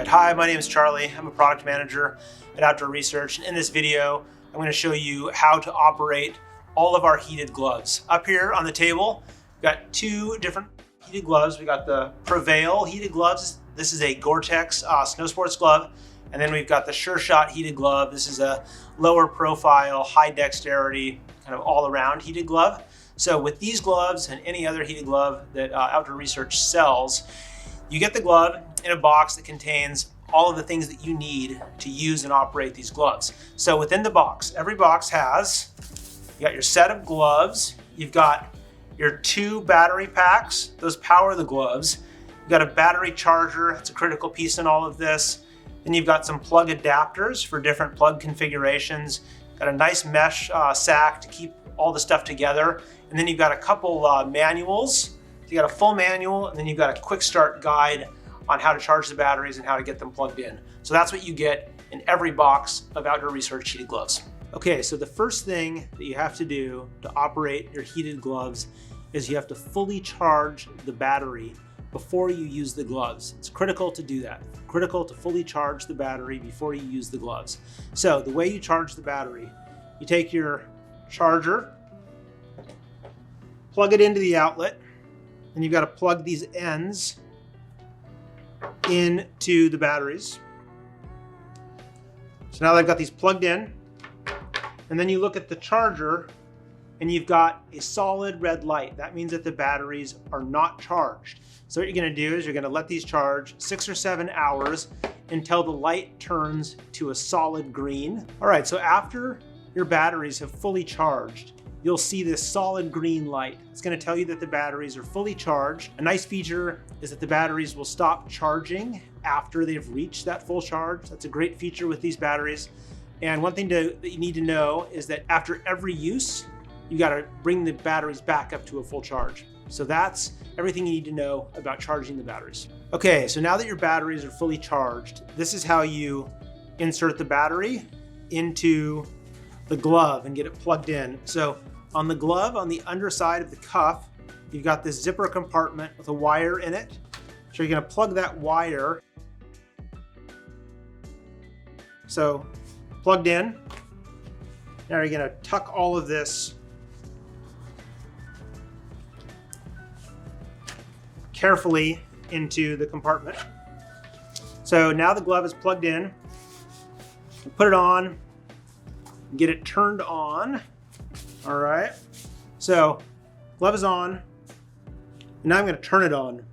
Hi, my name is Charlie. I'm a product manager at Outdoor Research, and in this video I'm going to show you how to operate all of our heated gloves. Up here on the table, we've got two different heated gloves. We got the Prevail heated gloves. This is a Gore-Tex snow sports glove. And then we've got the Sure Shot heated glove. This is a lower profile, high dexterity, kind of all around heated glove. So with these gloves and any other heated glove that Outdoor Research sells, you get the glove in a box that contains all of the things that you need to use and operate these gloves. So within the box, every box has, you got your set of gloves, you've got your two battery packs, those power the gloves. You've got a battery charger, it's a critical piece in all of this. Then you've got some plug adapters for different plug configurations. Got a nice mesh sack to keep all the stuff together. And then you've got a couple manuals. So you got a full manual, and then you've got a quick start guide on how to charge the batteries and how to get them plugged in. So that's what you get in every box of Outdoor Research heated gloves. Okay, so the first thing that you have to do to operate your heated gloves is you have to fully charge the battery before you use the gloves. It's critical to do that. Critical to fully charge the battery before you use the gloves. So the way you charge the battery, you take your charger, plug it into the outlet, and you've got to plug these ends into the batteries. So now they've got these plugged in, and then you look at the charger and you've got a solid red light. That means that the batteries are not charged. So what you're gonna do is you're gonna let these charge 6 or 7 hours until the light turns to a solid green. All right, so after your batteries have fully charged, you'll see this solid green light. It's gonna tell you that the batteries are fully charged. A nice feature is that the batteries will stop charging after they've reached that full charge. That's a great feature with these batteries. And one thing that you need to know is that after every use, you gotta bring the batteries back up to a full charge. So that's everything you need to know about charging the batteries. Okay, so now that your batteries are fully charged, this is how you insert the battery into the glove and get it plugged in. So on the glove, on the underside of the cuff, you've got this zipper compartment with a wire in it. So you're gonna plug that wire. So plugged in. Now you're gonna tuck all of this carefully into the compartment. So now the glove is plugged in. Put it on, get it turned on. All right, so glove is on, and now I'm gonna turn it on.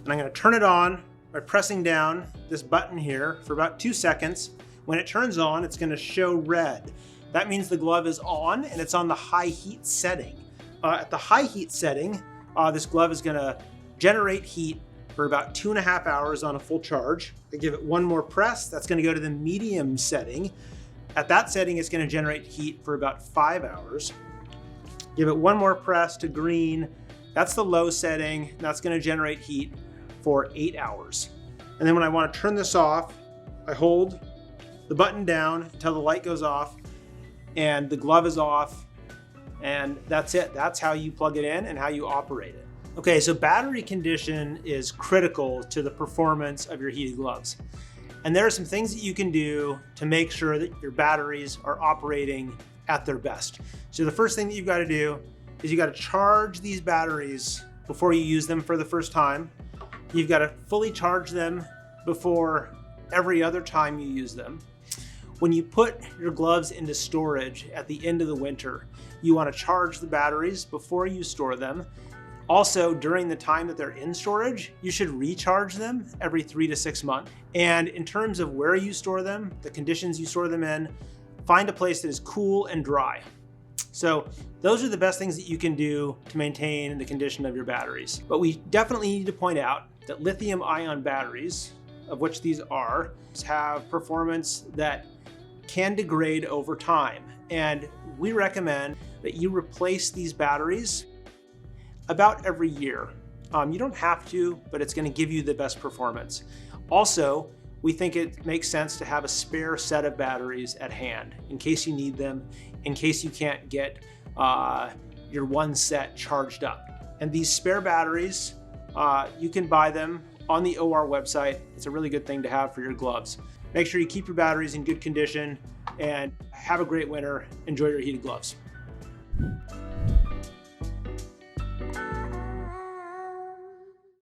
And I'm gonna turn it on by pressing down this button here for about 2 seconds. When it turns on, it's gonna show red. That means the glove is on and it's on the high heat setting. At the high heat setting, this glove is gonna generate heat for about 2.5 hours on a full charge. I give it one more press, that's gonna go to the medium setting. At that setting, it's gonna generate heat for about 5 hours. Give it one more press to green, that's the low setting, that's gonna generate heat for 8 hours. And then when I wanna turn this off, I hold the button down until the light goes off and the glove is off, and that's it. That's how you plug it in and how you operate it. Okay, so battery condition is critical to the performance of your heated gloves. And there are some things that you can do to make sure that your batteries are operating at their best. So the first thing that you've got to do is you got to charge these batteries before you use them for the first time. You've got to fully charge them before every other time you use them. When you put your gloves into storage at the end of the winter, you want to charge the batteries before you store them. Also, during the time that they're in storage, you should recharge them every 3 to 6 months. And in terms of where you store them, the conditions you store them in, find a place that is cool and dry. So those are the best things that you can do to maintain the condition of your batteries. But we definitely need to point out that lithium-ion batteries, of which these are, have performance that can degrade over time. And we recommend that you replace these batteries about every year. You don't have to, but it's gonna give you the best performance. Also, we think it makes sense to have a spare set of batteries at hand in case you need them, in case you can't get your one set charged up. And these spare batteries you can buy them on the OR website. It's a really good thing to have for your gloves. Make sure you keep your batteries in good condition and have a great winter. Enjoy your heated gloves.